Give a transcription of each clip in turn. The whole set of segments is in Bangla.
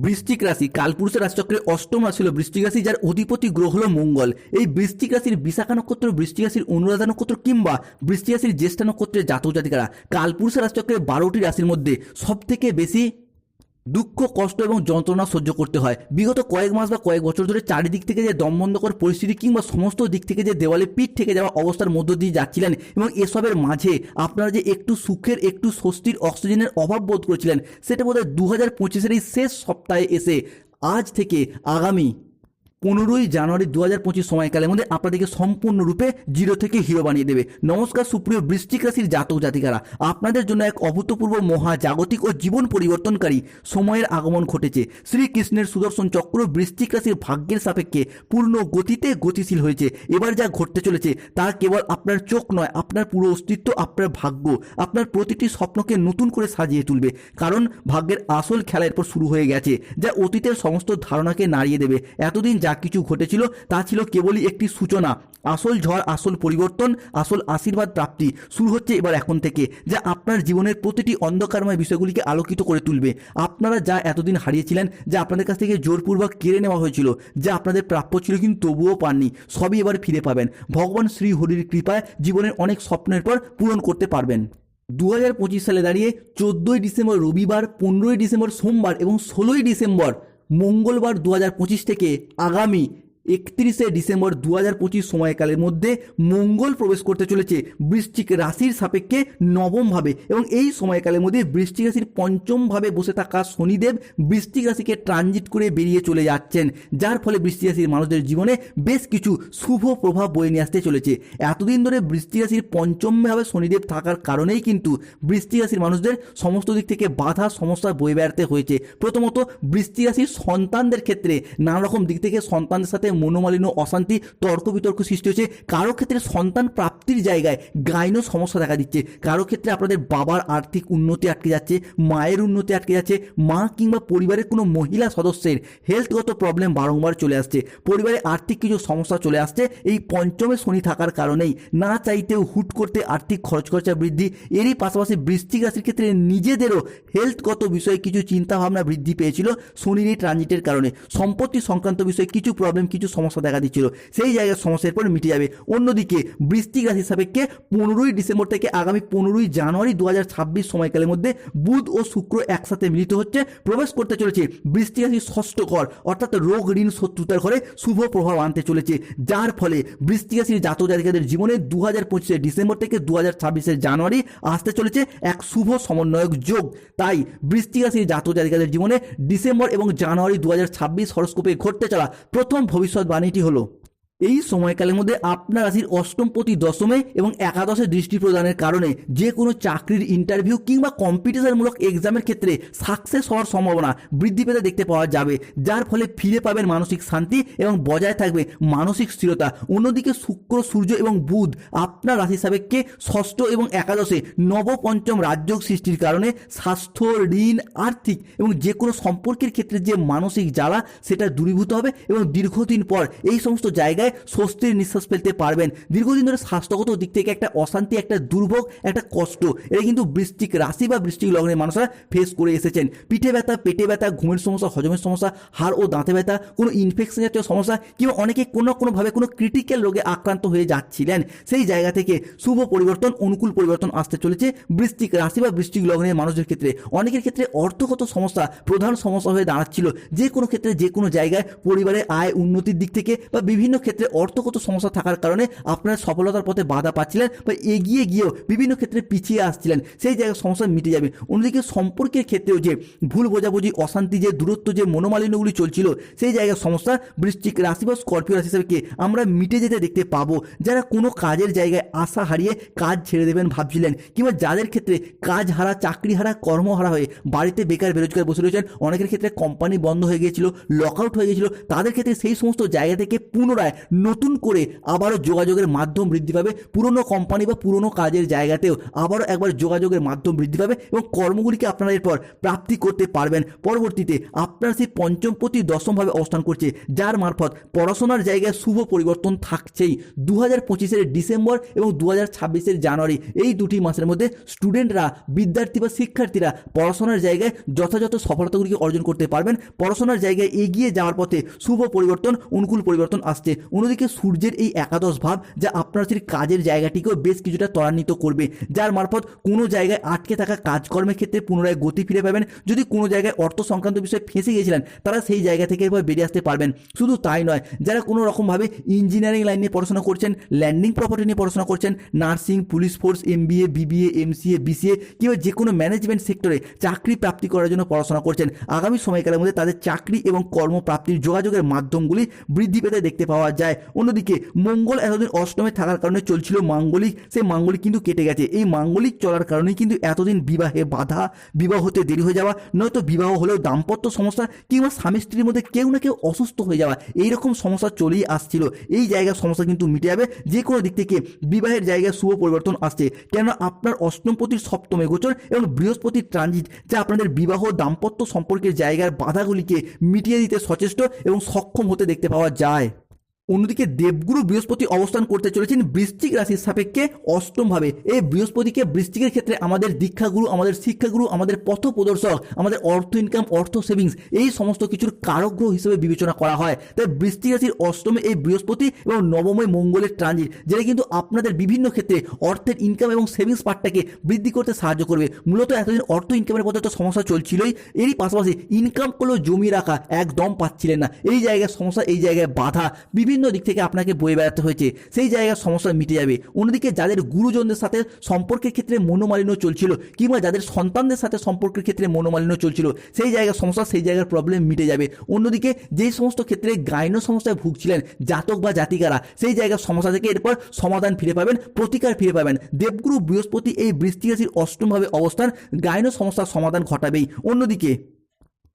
বৃশ্চিক রাশি কালপুরুষের রাশিচক্রের অষ্টম রাশি হল বৃশ্চিক রাশি, যার অধিপতি গ্রহ হল মঙ্গল। এই বৃশ্চিক রাশির বিশাখা নক্ষত্র, বৃশ্চিক রাশির অনুরাধা নক্ষত্র কিংবা বৃশ্চিক রাশির জ্যেষ্ঠা নক্ষত্রের জাতক জাতিকারা কালপুরুষের রাশিচক্রের 12টি রাশির মধ্যে সবথেকে বেশি দুঃখ, কষ্ট এবং যন্ত্রণা সহ্য করতে হয়। বিগত কয়েক মাস বা কয়েক বছর ধরে চারিদিক থেকে যে দমবন্ধকর পরিস্থিতি কিংবা সমস্ত দিক থেকে যে দেওয়ালে পিঠ থেকে যাওয়া অবস্থার মধ্য দিয়ে যাচ্ছিলেন এবং এসবের মাঝে আপনারা যে একটু সুখের, একটু স্বস্তির, অক্সিজেনের অভাব বোধ করেছিলেন, সেটা বোধহয় 2025-এর এই শেষ সপ্তাহে এসে আজ থেকে আগামী 15ই জানুয়ারি 2025 সময়কালের মধ্যে আপনাদেরকে সম্পূর্ণরূপে জিরো থেকে হিরো বানিয়ে দেবে। নমস্কার সুপ্রিয় বৃশ্চিক রাশির জাতক জাতিকারা, আপনাদের জন্য এক অভূতপূর্ব মহাজাগতিক ও জীবন পরিবর্তনকারী সময়ের আগমন ঘটেছে। শ্রীকৃষ্ণের সুদর্শন চক্র বৃশ্চিক রাশির ভাগ্যের সাপেক্ষে পূর্ণ গতিতে গতিশীল হয়েছে। এবার যা ঘটতে চলেছে তা কেবল আপনার চোখ নয়, আপনার পুরো অস্তিত্ব, আপনার ভাগ্য, আপনার প্রতিটি স্বপ্নকে নতুন করে সাজিয়ে তুলবে। কারণ ভাগ্যের আসল খেলা এরপর শুরু হয়ে গেছে, যা অতীতের সমস্ত ধারণাকে নাড়িয়ে দেবে। এতদিন যা কিছু ঘটেছিল তা ছিল কেবলই একটি সূচনা। আসল ঝড়, আসল পরিবর্তন, আসল আশীর্বাদ প্রাপ্তি শুরু হচ্ছে এবার এখন থেকে, যা আপনার জীবনের প্রতিটি অন্ধকারময় বিষয়গুলিকে আলোকিত করে তুলবে। আপনারা যা এতদিন হারিয়েছিলেন, যা আপনাদের কাছ থেকে জোরপূর্বক কেড়ে নেওয়া হয়েছিল, যা আপনাদের প্রাপ্য ছিল কিন্তু তবুও পাননি, সবই এবার ফিরে পাবেন। ভগবান শ্রী হরির কৃপায় জীবনের অনেক স্বপ্নের পর পূরণ করতে পারবেন। 2025 সালে দাঁড়িয়ে 14ই ডিসেম্বর রবিবার, 15ই ডিসেম্বর সোমবার এবং 16ই ডিসেম্বর মঙ্গলবার 2025 থেকে আগামী 31শে ডিসেম্বর 2025 সময়কালের মধ্যে মঙ্গল প্রবেশ করতে চলেছে বৃশ্চিক রাশির সাপেক্ষে নবমভাবে, এবং এই সময়কালের মধ্যে বৃশ্চিক রাশির পঞ্চমভাবে বসে থাকা শনিদেব বৃশ্চিক রাশিকে ট্রানজিট করে বেরিয়ে চলে যাচ্ছেন, যার ফলে বৃশ্চিক রাশির মানুষদের জীবনে বেশ কিছু শুভ প্রভাব বয়ে নিয়ে আসতে চলেছে। এতদিন ধরে বৃশ্চিক রাশির পঞ্চমভাবে শনিদেব থাকার কারণেই কিন্তু বৃশ্চিক রাশির মানুষদের সমস্ত দিক থেকে বাধা, সমস্যা বয়ে বেড়াতে হয়েছে। প্রথমত বৃশ্চিক রাশির সন্তানদের ক্ষেত্রে নানা রকম দিক থেকে সন্তানদের সাথে মনোমালিন্য, অশান্তি, তর্ক বিতর্ক সৃষ্টি হচ্ছে। কারো ক্ষেত্রে সন্তান প্রাপ্তির জায়গায় গাইনো সমস্যা দেখা দিচ্ছে। কারো ক্ষেত্রে আপনাদের বাবার আর্থিক উন্নতি আটকে যাচ্ছে, মায়ের উন্নতি আটকে যাচ্ছে, মা কিংবা পরিবারের কোনো মহিলা সদস্যের হেলথগত প্রবলেম বারংবার চলে আসছে, পরিবারে আর্থিক কিছু সমস্যা চলে আসছে। এই পঞ্চমে শনি থাকার কারণেই না চাইতেও হুট করতে আর্থিক খরচ খরচা বৃদ্ধি। এরই পাশাপাশি বৃশ্চিক রাশির ক্ষেত্রে নিজেদেরও হেলথগত বিষয়ে কিছু চিন্তাভাবনা বৃদ্ধি পেয়েছিল শনির এই ট্রানজিটের কারণে। সম্পত্তি সংক্রান্ত বিষয়ে কিছু প্রবলেম, কিছু সমস্যা দেখা দিচ্ছিল, সেই জায়গায় সমস্যার পর মিটে যাবে। অন্যদিকে বৃশ্চিক রাশির সাপেক্ষে 15ই ডিসেম্বর থেকে আগামী 15ই জানুয়ারি 2026 সময়কালের মধ্যে বুধ ও শুক্র একসাথে মিলিত হচ্ছে, প্রবেশ করতে চলেছে বৃশ্চিক রাশির ষষ্ঠ ঘর, অর্থাৎ রোগ, ঋণ, শত্রুতার ঘরে শুভ প্রভাব আনতে চলেছে, যার ফলে বৃশ্চিক রাশির জাতক জাতিকাদের জীবনে 2025 ডিসেম্বর থেকে 2026 জানুয়ারি আসতে চলেছে এক শুভ সমন্বয়ক যোগ। তাই বৃশ্চিক রাশির জাতক জাতিকাদের জীবনে ডিসেম্বর এবং জানুয়ারি 2026 হরস্কোপে ঘটতে চলা প্রথম ভবিষ্যৎবাণীটি হলো, এই সময়কালের মধ্যে আপনার রাশির অষ্টমপতি দশমে এবং একাদশে দৃষ্টি প্রদানের কারণে যে কোনো চাকরির ইন্টারভিউ কিংবা কম্পিটিশনমূলক এক্সামের ক্ষেত্রে সাকসেস হওয়ার সম্ভাবনা বৃদ্ধি পেতে দেখতে পাওয়া যাবে, যার ফলে ফিরে পাবেন মানসিক শান্তি এবং বজায় থাকবে মানসিক স্থিরতা। অন্যদিকে শুক্র, সূর্য এবং বুধ আপনার রাশি সাপেক্ষে ষষ্ঠ এবং একাদশে নবপঞ্চম রাজযোগ সৃষ্টির কারণে স্বাস্থ্য, ঋণ, আর্থিক এবং যে কোনো সম্পর্কের ক্ষেত্রে যে মানসিক জ্বালা সেটা দূরীভূত হবে এবং দীর্ঘদিন পর এই সমস্ত জায়গায় স্বস্তির নিঃশ্বাস ফেলতে পারবেন। দীর্ঘদিন ধরে স্বাস্থ্যগত দিক থেকে একটা অশান্তি, একটা দুর্ভোগ, একটা কষ্ট, এটা কিন্তু বৃশ্চিক রাশি বা বৃশ্চিক লগ্নের মানুষরা ফেস করে এসেছেন। পিঠে ব্যথা, পেটে ব্যথা, ঘুমের সমস্যা, হজমের সমস্যা, হাড় ও দাঁতে ব্যথা, কোনো ইনফেকশন জাতীয় সমস্যা কিংবা অনেকে কোনো না কোনোভাবে কোনো ক্রিটিক্যাল রোগে আক্রান্ত হয়ে যাচ্ছিলেন, সেই জায়গা থেকে শুভ পরিবর্তন, অনুকূল পরিবর্তন আসতে চলেছে বৃশ্চিক রাশি বা বৃশ্চিক লগ্নের মানুষদের ক্ষেত্রে। অনেকের ক্ষেত্রে অর্থগত সমস্যা প্রধান সমস্যা হয়ে দাঁড়াচ্ছিল, যে কোনো ক্ষেত্রে যে কোনো জায়গায় পরিবারের আয় উন্নতির দিক থেকে বা বিভিন্ন ক্ষেত্রে অর্থগত সমস্যা থাকার কারণে আপনারা সফলতার পথে বাধা পাচ্ছিলেন বা এগিয়ে গিয়েও বিভিন্ন ক্ষেত্রে পিছিয়ে আসছিলেন, সেই জায়গায় সমস্যা মিটে যাবে। অন্যদিকে সম্পর্কের ক্ষেত্রেও যে ভুল বোঝাবুঝি, অশান্তি, যে দূরত্ব, যে মনোমালিন্যগুলি চলছিল, সেই জায়গায় সমস্যা বৃশ্চিক রাশি বা স্করপিও রাশি হিসেবে আমরা মিটে যেতে দেখতে পাবো। যারা কোনো কাজের জায়গায় আশা হারিয়ে কাজ ছেড়ে দেবেন ভাবছিলেন, কিংবা যাদের ক্ষেত্রে কাজ হারা, চাকরি হারা, কর্মহারা হয়ে বাড়িতে বেকার বেরোজগার বসে রয়েছেন, অনেকের ক্ষেত্রে কোম্পানি বন্ধ হয়ে গিয়েছিল, লক আউট হয়ে গিয়েছিল, তাদের ক্ষেত্রে সেই সমস্ত জায়গা থেকে পুনরায় নতুন করে আবারও যোগাযোগের মাধ্যম বৃদ্ধি পাবে, পুরনো কোম্পানি বা পুরনো কাজের জায়গাতেও আবারও একবার যোগাযোগের মাধ্যম বৃদ্ধি পাবে এবং কর্মগুলিকে আপনারা এরপর প্রাপ্তি করতে পারবেন। পরবর্তীতে আপনার সেই পঞ্চমপতি দশমভাবে অবস্থান করছে, যার মারফত পড়াশোনার জায়গায় শুভ পরিবর্তন থাকছেই। 2025-এর ডিসেম্বর এবং 2026-এর জানুয়ারি এই দুটি মাসের মধ্যে স্টুডেন্টরা, বিদ্যার্থী বা শিক্ষার্থীরা পড়াশোনার জায়গায় যথাযথ সফলতাগুলিকে অর্জন করতে পারবেন। পড়াশোনার জায়গায় এগিয়ে যাওয়ার পথে শুভ পরিবর্তন, অনুকূল পরিবর্তন আসছে। অন্যদিকে সূর্যের এই একাদশ ভাব যা আপনার সেই কাজের জায়গাটিকেও বেশ কিছুটা ত্বরান্বিত করবে, যার মারফত কোনো জায়গায় আটকে থাকা কাজকর্মের ক্ষেত্রে পুনরায় গতি ফিরে পাবেন। যদি কোনো জায়গায় অর্থ সংক্রান্ত বিষয়ে ফেঁসে গিয়েছিলেন, তারা সেই জায়গা থেকে এবার বেরিয়ে আসতে পারবেন। শুধু তাই নয়, যারা কোনো রকমভাবে ইঞ্জিনিয়ারিং লাইন নিয়ে পড়াশোনা করছেন, ল্যান্ডিং প্রপার্টি নিয়ে পড়াশোনা করছেন, nursing, police force, MBA, BBA, MCA, BCA কিংবা যে কোনো ম্যানেজমেন্ট সেক্টরে চাকরি প্রাপ্তি করার জন্য পড়াশোনা করছেন, আগামী সময়কালের মধ্যে তাদের চাকরি এবং কর্মপ্রাপ্তির যোগাযোগের মাধ্যমগুলি বৃদ্ধি পেতে দেখতে পাওয়া যায়। অন্যদিকে মঙ্গল এতদিন অষ্টমে থাকার কারণে চলছিল মাঙ্গলিক, সেই মাঙ্গলিক কিন্তু কেটে গেছে। এই মাঙ্গলিক চলার কারণেই কিন্তু এতদিন বিবাহে বাধা, বিবাহ হতে দেরি হয়ে যাওয়া, নয়তো বিবাহ হলেও দাম্পত্য সমস্যা কিংবা স্বামী স্ত্রীর মধ্যে কেউ না কেউ অসুস্থ হয়ে যাওয়া, এইরকম সমস্যা চলেই আসছিল। এই জায়গার সমস্যা কিন্তু মিটে যাবে। যে কোনো দিক থেকে বিবাহের জায়গায় শুভ পরিবর্তন আসছে, কেননা আপনার অষ্টমপতির সপ্তমে গোচর এবং বৃহস্পতির ট্রানজিট যা আপনাদের বিবাহ দাম্পত্য সম্পর্কের জায়গার বাধাগুলিকে মিটিয়ে দিতে সচেষ্ট এবং সক্ষম হতে দেখতে পাওয়া যায়। অন্যদিকে দেবগুরু বৃহস্পতি অবস্থান করতে চলেছেন বৃশ্চিক রাশির সাপেক্ষে অষ্টমভাবে। এই বৃহস্পতিকে বৃশ্চিকের ক্ষেত্রে আমাদের দীক্ষাগুরু, আমাদের শিক্ষাগুরু, আমাদের পথ প্রদর্শক, আমাদের অর্থ ইনকাম, অর্থ সেভিংস এই সমস্ত কিছুর কারক গ্রহ হিসেবে বিবেচনা করা হয়। তাই বৃশ্চিক রাশির অষ্টমে এই বৃহস্পতি এবং নবমে মঙ্গলের ট্রানজিট, যেটা কিন্তু আপনাদের বিভিন্ন ক্ষেত্রে অর্থের ইনকাম এবং সেভিংস পার্টটাকে বৃদ্ধি করতে সাহায্য করবে। মূলত এতদিন অর্থ ইনকামের মধ্যে তো সমস্যা চলছিলই, এরই পাশাপাশি ইনকাম করলেও জমিয়ে রাখা একদম পাচ্ছিলেন না, এই জায়গায় সমস্যা, এই জায়গায় বাধা বিভিন্ন দিক থেকে আপনাকে বয়ে বেড়াতে হয়েছে, সেই জায়গার সমস্যা মিটে যাবে। অন্যদিকে যাদের গুরুজনদের সাথে সম্পর্কের ক্ষেত্রে মনোমালিন্য চলছিল কিংবা যাদের সন্তানদের সাথে সম্পর্কের ক্ষেত্রে মনোমালিন্য চলছিল, সেই জায়গার সমস্যা, সেই জায়গার প্রবলেম মিটে যাবে। অন্যদিকে যেই সমস্ত ক্ষেত্রে গাইনো সমস্যায় ভুগছিলেন জাতক বা জাতিকারা, সেই জায়গার সমস্যা থেকে এরপর সমাধান ফিরে পাবেন, প্রতিকার ফিরে পাবেন। দেবগুরু বৃহস্পতি এই বৃশ্চিক রাশির অষ্টমভাবে অবস্থান গাইনো সমস্যার সমাধান ঘটাবেই। অন্যদিকে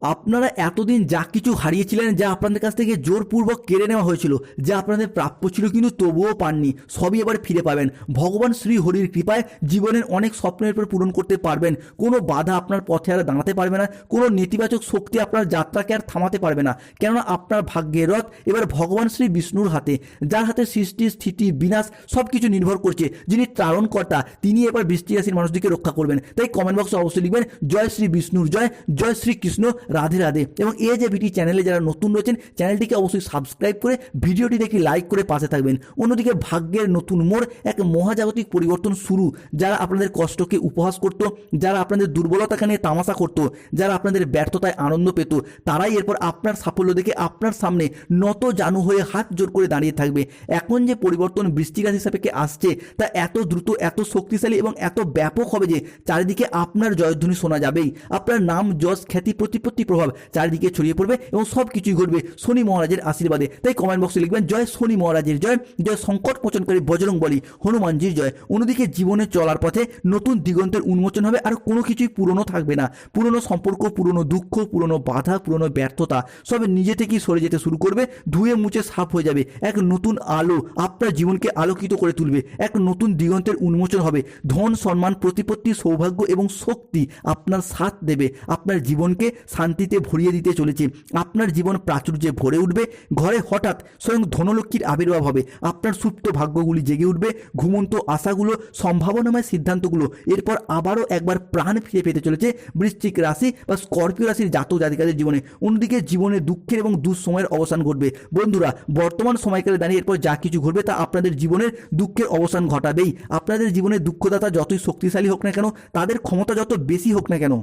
আপনারা এতদিন যা কিছু হারিয়েছিলেন, যা আপনাদের কাছ থেকে জোরপূর্বক কেড়ে নেওয়া হয়েছিল, যা আপনাদের প্রাপ্য ছিল কিন্তু তবুও পাননি, সবই এবার ফিরে পাবেন। ভগবান শ্রী হরির কৃপায় জীবনের অনেক স্বপ্নের উপর পূরণ করতে পারবেন। কোনো বাধা আপনার পথে আর দাঁড়াতে পারবে না, কোনো নেতিবাচক শক্তি আপনার যাত্রাকে আর থামাতে পারবে না, কেননা আপনার ভাগ্যের রথ এবার ভগবান শ্রী বিষ্ণুর হাতে, যার হাতে সৃষ্টি, স্থিতি, বিনাশ সব কিছু নির্ভর করছে। যিনি ত্রারণকর্তা, তিনি এবার বৃশ্চিক রাশির মানুষদেরকে রক্ষা করবেন। তাই কমেন্ট বক্সে অবশ্যই লিখবেন জয় শ্রী বিষ্ণুর জয়, জয় শ্রী কৃষ্ণ, রাধে রাধে। এবং এই যে ভিডিও চ্যানেলে যারা নতুন রয়েছেন, চ্যানেলটিকে অবশ্যই সাবস্ক্রাইব করে ভিডিওটি দেখে লাইক করে পাশে থাকবেন। অন্যদিকে ভাগ্যের নতুন মোড়, এক মহাজাগতিক পরিবর্তন শুরু। যারা আপনাদের কষ্টকে উপহাস করত, যারা আপনাদের দুর্বলতাকে নিয়ে তামাশা করত, যারা আপনাদের ব্যর্থতায় আনন্দ পেত, তারাই এরপর আপনার সাফল্য দেখে আপনার সামনে নত জানু হয়ে হাত জোর করে দাঁড়িয়ে থাকবে। এখন যে পরিবর্তন বৃশ্চিক রাশি সাপেক্ষে আসছে, তা এত দ্রুত, এত শক্তিশালী এবং এত ব্যাপক হবে যে চারিদিকে আপনার জয়ধ্বনি শোনা যাবেই। আপনার নাম, যশ, খ্যাতি, প্রতিপত্তি, প্রভাব চারিদিকে ছড়িয়ে পড়বে এবং সব কিছুই ঘটবে শনি মহারাজের আশীর্বাদে। তাই কমেন্ট বক্সে লিখবেন জয় শনি মহারাজের জয়, জয় সংকট মোচনকারী বজরংবলী হনুমানজির জয়। অন্যদিকে জীবনে চলার পথে নতুন দিগন্তের উন্মোচন হবে, আর কোনো কিছুই পুরনো থাকবে না। পুরনো সম্পর্ক, পুরনো দুঃখ, পুরনো বাধা, পুরনো ব্যর্থতা সব নিজে থেকেই সরে যেতে শুরু করবে, ধুয়ে মুছে সাফ হয়ে যাবে। এক নতুন আলো আপনার জীবনকে আলোকিত করে তুলবে, এক নতুন দিগন্তের উন্মোচন হবে। ধন, সম্মান, প্রতিপত্তি, সৌভাগ্য এবং শক্তি আপনার সাথ দেবে, আপনার জীবনকে শান্তিতে ভরিয়ে দিতে চলেছে। আপনার জীবন প্রাচুর্যে ভরে উঠবে। ঘরে হঠাৎ স্বয়ং ধনলক্ষ্মীর আবির্ভাব হবে। আপনার সুপ্ত ভাগ্যগুলি জেগে উঠবে, ঘুমন্ত আশাগুলো, সম্ভাবনাময় সিদ্ধান্তগুলো এরপর আবারও একবার প্রাণ ফিরে পেতে চলেছে বৃশ্চিক রাশি বা স্করপিও রাশির জাতক জাতিকাদের জীবনে। অন্যদিকে জীবনে দুঃখের এবং দুঃসময়ের অবসান ঘটবে। বন্ধুরা, বর্তমান সময়কালে দাঁড়িয়ে এরপর যা কিছু ঘটবে তা আপনাদের জীবনের দুঃখের অবসান ঘটাবেই। আপনাদের জীবনের দুঃখদাতা যতই শক্তিশালী হোক না কেন, তাদের ক্ষমতা যত বেশি হোক না কেন,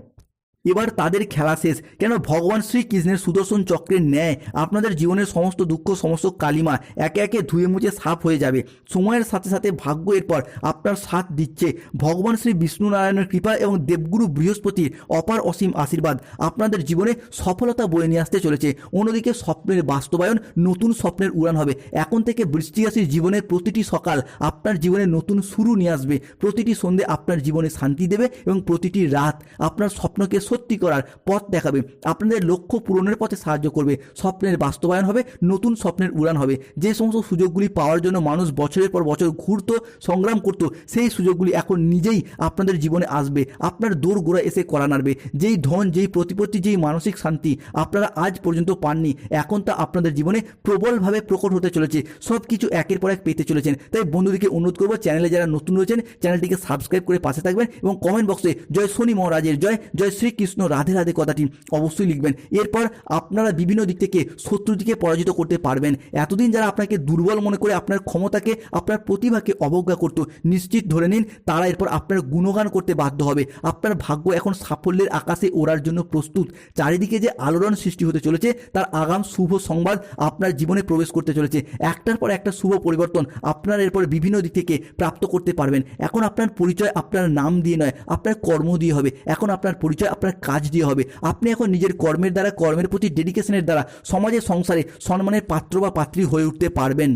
এবার তাদের খেলা শেষ। কেন ভগবান শ্রীকৃষ্ণের সুদর্শন চক্রের ন্যায় আপনাদের জীবনের সমস্ত দুঃখ, সমস্ত কালিমা একে একে ধুয়ে মুছে সাফ হয়ে যাবে। সময়ের সাথে সাথে ভাগ্য এরপর আপনার সাথ দিচ্ছে। ভগবান শ্রী বিষ্ণু নারায়ণের কৃপা এবং দেবগুরু বৃহস্পতির অপার অসীম আশীর্বাদ আপনাদের জীবনে সফলতা বয়ে নিয়ে আসতে চলেছে। অন্যদিকে স্বপ্নের বাস্তবায়ন, নতুন স্বপ্নের উড়ান হবে। এখন থেকে বৃশ্চিক রাশির জীবনের প্রতিটি সকাল আপনার জীবনে নতুন শুরু নিয়ে আসবে। প্রতিটি সন্ধ্যে আপনার জীবনে শান্তি দেবে এবং প্রতিটি রাত আপনার স্বপ্নকে সত্যি করার পথ দেখাবে, আপনাদের লক্ষ্য পূরণের পথে সাহায্য করবে, স্বপ্নের বাস্তবায়ন হবে, নতুন স্বপ্নের উড়ান হবে। যে সমস্ত সুযোগগুলি পাওয়ার জন্য মানুষ বছরের পর বছর ঘুরতো, সংগ্রাম করত, সেই সুযোগগুলি এখন নিজেই আপনাদের জীবনে আসবে, আপনার দোরগোড়া এসে কড়া নাড়বে। যেই ধন, যেই প্রতিপত্তি, যেই মানসিক শান্তি আপনারা আজ পর্যন্ত পাননি, এখন তা আপনাদের জীবনে প্রবলভাবে প্রকট হতে চলেছে। সব কিছু একের পর এক পেতে চলেছেন। তাই বন্ধুদেরকে অনুরোধ করবো, চ্যানেলে যারা নতুন রয়েছেন চ্যানেলটিকে সাবস্ক্রাইব করে পাশে থাকবেন এবং কমেন্ট বক্সে জয় শনি মহারাজের জয়, জয় শ্রীকৃষ্ণ রাধে রাধে কথাটি অবশ্যই লিখবেন। এরপর আপনারা বিভিন্ন দিক থেকে শত্রুটিকে পরাজিত করতে পারবেন। এতদিন যারা আপনাকে দুর্বল মনে করে আপনার ক্ষমতাকে, আপনার প্রতিভাকে অবজ্ঞা করত, নিশ্চিত ধরে নিন তারা এরপর আপনার গুণগান করতে বাধ্য হবে। আপনার ভাগ্য এখন সাফল্যের আকাশে ওড়ার জন্য প্রস্তুত। চারিদিকে যে আলোড়ন সৃষ্টি হতে চলেছে তার আগাম শুভ সংবাদ আপনার জীবনে প্রবেশ করতে চলেছে। একটার পর একটা শুভ পরিবর্তন আপনার এরপর বিভিন্ন দিক থেকে প্রাপ্ত করতে পারবেন। এখন আপনার পরিচয় আপনার নাম দিয়ে নয়, আপনার কর্ম দিয়ে হবে। এখন আপনার পরিচয় আপনার কাজ দিয়ে হবে। আপনি এখন নিজের কর্মের দ্বারা, কর্মের প্রতি ডেডিকেশনের দ্বারা সমাজে, সংসারে সম্মানের পাত্র বা পাত্রী হয়ে উঠতে পারবেন।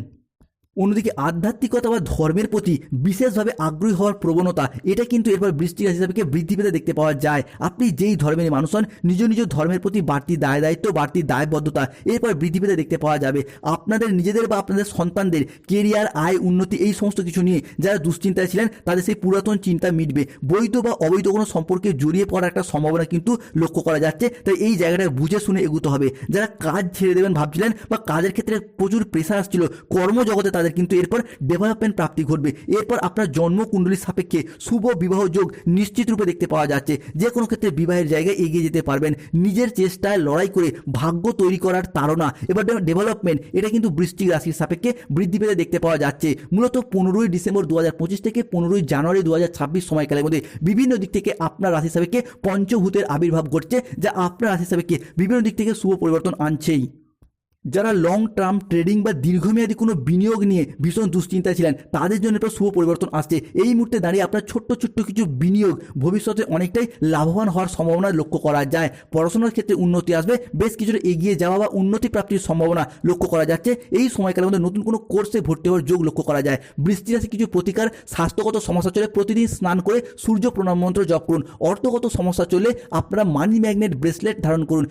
অন্যদিকে আধ্যাত্মিকতা বা ধর্মের প্রতি বিশেষভাবে আগ্রহী হওয়ার প্রবণতা, এটা কিন্তু এরপর বৃশ্চিক রাশি হিসাবে বৃদ্ধি পেতে দেখতে পাওয়া যায়। আপনি যেই ধর্মের মানুষ হন, নিজ নিজ ধর্মের প্রতি বাড়তি দায় দায়িত্ব, বাড়তি দায়বদ্ধতা এরপর বৃদ্ধি পেতে দেখতে পাওয়া যাবে। আপনাদের নিজেদের বা আপনাদের সন্তানদের কেরিয়ার, আয়, উন্নতি এই সমস্ত কিছু নিয়ে যারা দুশ্চিন্তায় ছিলেন তাদের সেই পুরাতন চিন্তা মিটবে। বৈধ বা অবৈধ কোনো সম্পর্কে জড়িয়ে পড়ার একটা সম্ভাবনা কিন্তু লক্ষ্য করা যাচ্ছে। তাই এই জায়গাটা বুঝে শুনে এগোতে হবে। যারা কাজ ছেড়ে দেবেন ভাবছিলেন বা কাজের ক্ষেত্রে প্রচুর প্রেশার আসছিল, কর্মজগতে তাদের কিন্তু এরপর ডেভেলপমেন্ট প্রাপ্তি ঘটবে। এরপর আপনার জন্মকুণ্ডলীর সাপেক্ষে শুভ বিবাহ যোগ নিশ্চিত রূপে দেখতে পাওয়া যাচ্ছে। যে কোনো ক্ষেত্রে বিবাহের জায়গায় এগিয়ে যেতে পারবেন। নিজের চেষ্টায় লড়াই করে ভাগ্য তৈরি করার তাড়না, এবার ডেভেলপমেন্ট, এটা কিন্তু বৃশ্চিক রাশির সাপেক্ষে বৃদ্ধি পেতে দেখতে পাওয়া যাচ্ছে। মূলত 15ই ডিসেম্বর 2025 থেকে 15ই জানুয়ারি 2026 সময়কালের মধ্যে বিভিন্ন দিক থেকে আপনার রাশির সাপেক্ষে পঞ্চভূতের আবির্ভাব ঘটছে, যা আপনার রাশির সাপেক্ষে বিভিন্ন দিক থেকে শুভ পরিবর্তন আনছেই। যারা লং টার্ম ট্রেডিং বা দীর্ঘমেয়াদী কোনো বিনিয়োগ নিয়ে ভীষণ দুশ্চিন্তায় ছিলেন তাদের জন্য একটা শুভ পরিবর্তন আসছে। এই মুহূর্তে দাঁড়িয়ে আপনার ছোট্ট ছোট্ট কিছু বিনিয়োগ ভবিষ্যতে অনেকটাই লাভবান হওয়ার সম্ভাবনা লক্ষ্য করা যায়। পড়াশোনার ক্ষেত্রে উন্নতি আসবে, বেশ কিছুটা এগিয়ে যাওয়া বা উন্নতি প্রাপ্তির সম্ভাবনা লক্ষ্য করা যাচ্ছে। এই সময়কালের মধ্যে নতুন কোনো কোর্সে ভর্তি হওয়ার যোগ লক্ষ্য করা যায়। বৃষ্টি রাশি কিছু প্রতিকার, স্বাস্থ্যগত সমস্যা চলে প্রতিদিন স্নান করে সূর্য প্রণাম মন্ত্র জপ করুন। অর্থগত সমস্যা চলে আপনারা মানি ম্যাগনেট ব্রেসলেট ধারণ করুন।